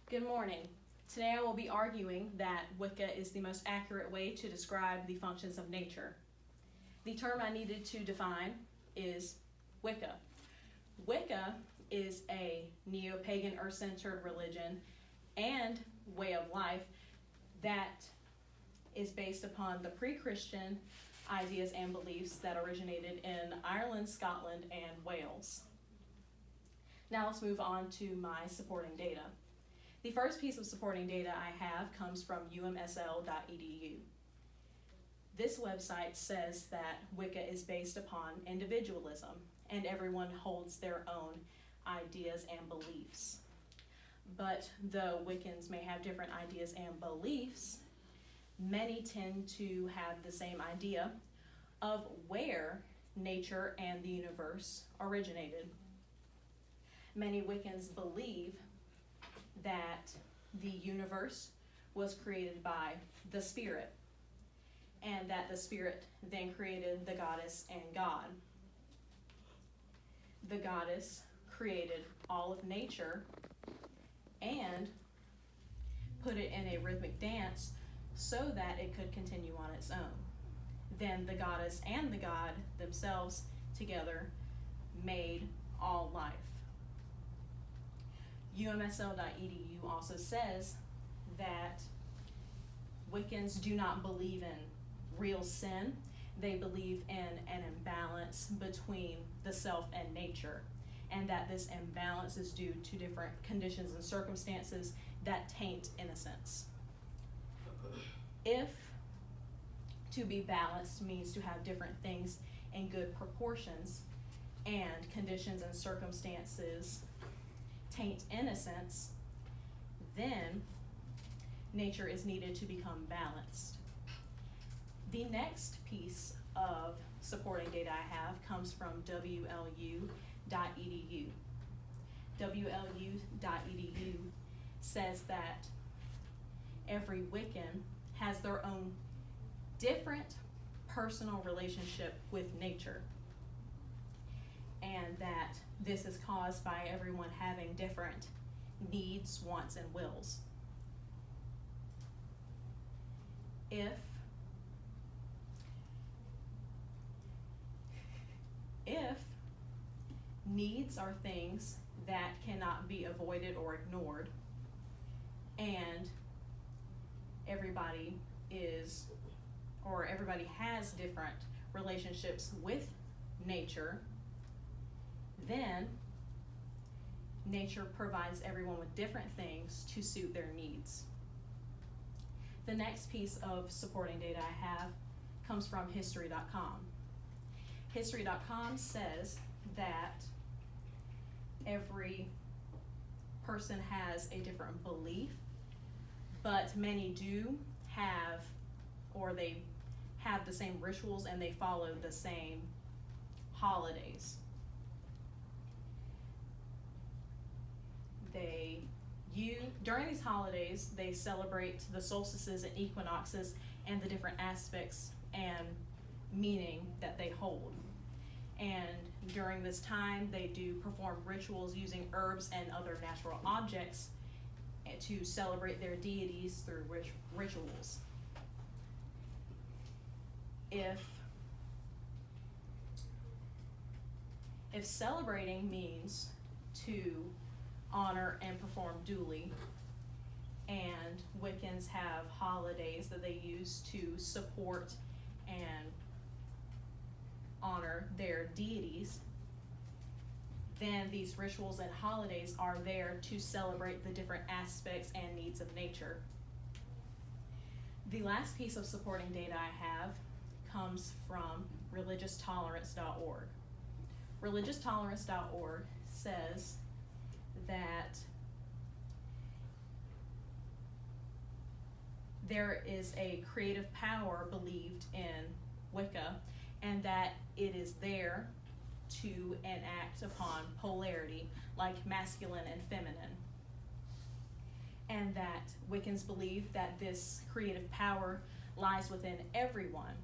Good morning. Today I will be arguing that Wicca is the most accurate way to describe the functions of nature. The term I needed to define is Wicca. Wicca is a neo-pagan earth-centered religion and way of life that is based upon the pre-Christian ideas and beliefs that originated in Ireland, Scotland, and Wales. Now let's move on to my supporting data. The first piece of supporting data I have comes from umsl.edu. This website says that Wicca is based upon individualism and everyone holds their own ideas and beliefs. But though Wiccans may have different ideas and beliefs, many tend to have the same idea of where nature and the universe originated. Many Wiccans believe that the universe was created by the spirit, and that the spirit then created the goddess and God. The goddess created all of nature and put it in a rhythmic dance so that it could continue on its own. Then the goddess and the God themselves together made all life. umsl.edu also says that Wiccans do not believe in real sin. They believe in an imbalance between the self and nature, and that this imbalance is due to different conditions and circumstances that taint innocence. If to be balanced means to have different things in good proportions, and conditions and circumstances taint innocence, then nature is needed to become balanced. The next piece of supporting data I have comes from WLU.edu. WLU.edu says that every Wiccan has their own different personal relationship with nature, and that this is caused by everyone having different needs, wants, and wills. If needs are things that cannot be avoided or ignored, and everybody has different relationships with nature, then nature provides everyone with different things to suit their needs. The next piece of supporting data I have comes from history.com. History.com says that every person has a different belief, but many do have, or they have the same rituals and they follow the same holidays. During these holidays, they celebrate the solstices and equinoxes and the different aspects and meaning that they hold. And during this time, they do perform rituals using herbs and other natural objects to celebrate their deities through rituals. If celebrating means to honor and perform duly, and Wiccans have holidays that they use to support and honor their deities, then these rituals and holidays are there to celebrate the different aspects and needs of nature. The last piece of supporting data I have comes from religionstolerance.org. Religionstolerance.org says that there is a creative power believed in Wicca, and that it is there to enact upon polarity like masculine and feminine, and that Wiccans believe that this creative power lies within everyone,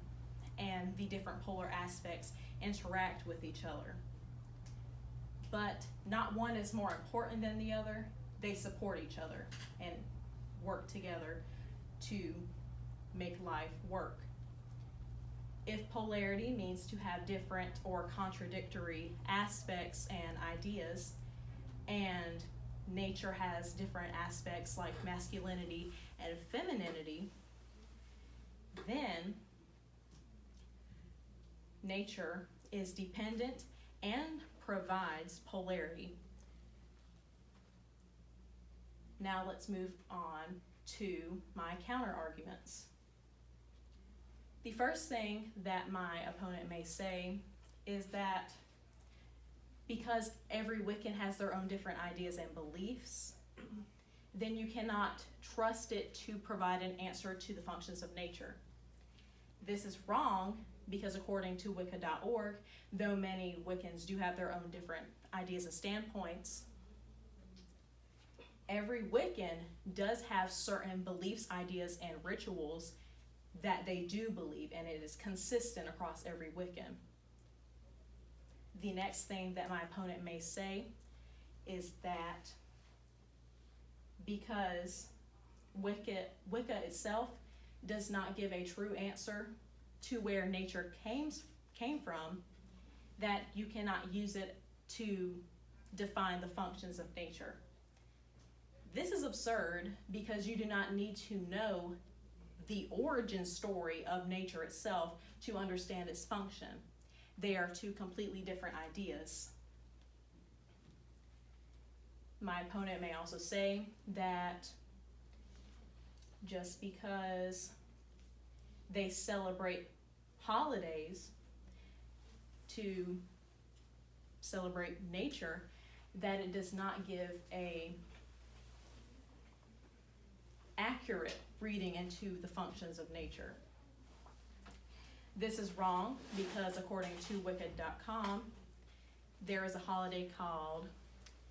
and the different polar aspects interact with each other. But not one is more important than the other, they support each other and work together to make life work. If polarity means to have different or contradictory aspects and ideas, and nature has different aspects like masculinity and femininity, then nature is dependent and provides polarity. Now let's move on to my counter arguments. The first thing that my opponent may say is that because every Wiccan has their own different ideas and beliefs, then you cannot trust it to provide an answer to the functions of nature. This is wrong because according to Wicca.org, though many Wiccans do have their own different ideas and standpoints, every Wiccan does have certain beliefs, ideas, and rituals that they do believe, and it is consistent across every Wiccan. The next thing that my opponent may say is that because Wicca itself does not give a true answer to where nature came from, that you cannot use it to define the functions of nature. This is absurd because you do not need to know the origin story of nature itself to understand its function. They are two completely different ideas. My opponent may also say that just because they celebrate holidays to celebrate nature, that it does not give a accurate reading into the functions of nature. This is wrong because according to Wicca.com, there is a holiday called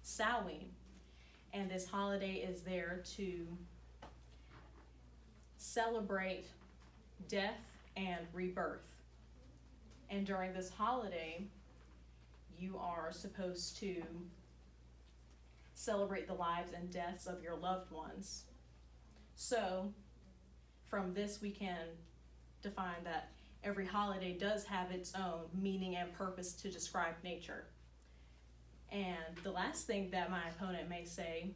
Samhain, and this holiday is there to celebrate death and rebirth. And during this holiday, you are supposed to celebrate the lives and deaths of your loved ones. So, from this we can define that every holiday does have its own meaning and purpose to describe nature. And the last thing that my opponent may say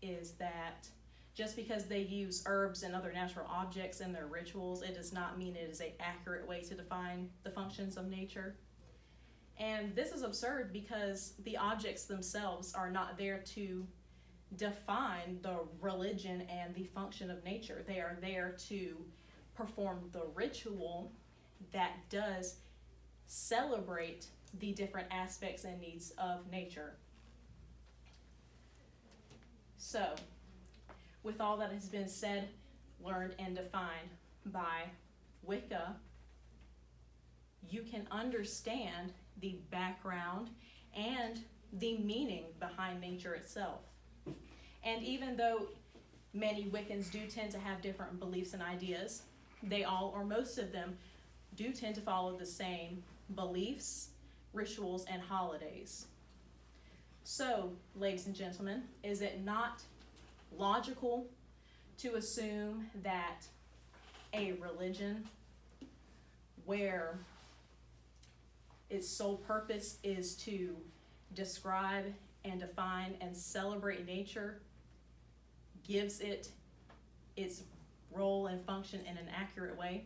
is that just because they use herbs and other natural objects in their rituals, it does not mean it is an accurate way to define the functions of nature. And this is absurd because the objects themselves are not there to define the religion and the function of nature. They are there to perform the ritual that does celebrate the different aspects and needs of nature. So, with all that has been said, learned, and defined by Wicca, you can understand the background and the meaning behind nature itself. And even though many Wiccans do tend to have different beliefs and ideas, they all or most of them do tend to follow the same beliefs, rituals, and holidays. So, ladies and gentlemen, is it not logical to assume that a religion where its sole purpose is to describe and define and celebrate nature gives it its role and function in an accurate way?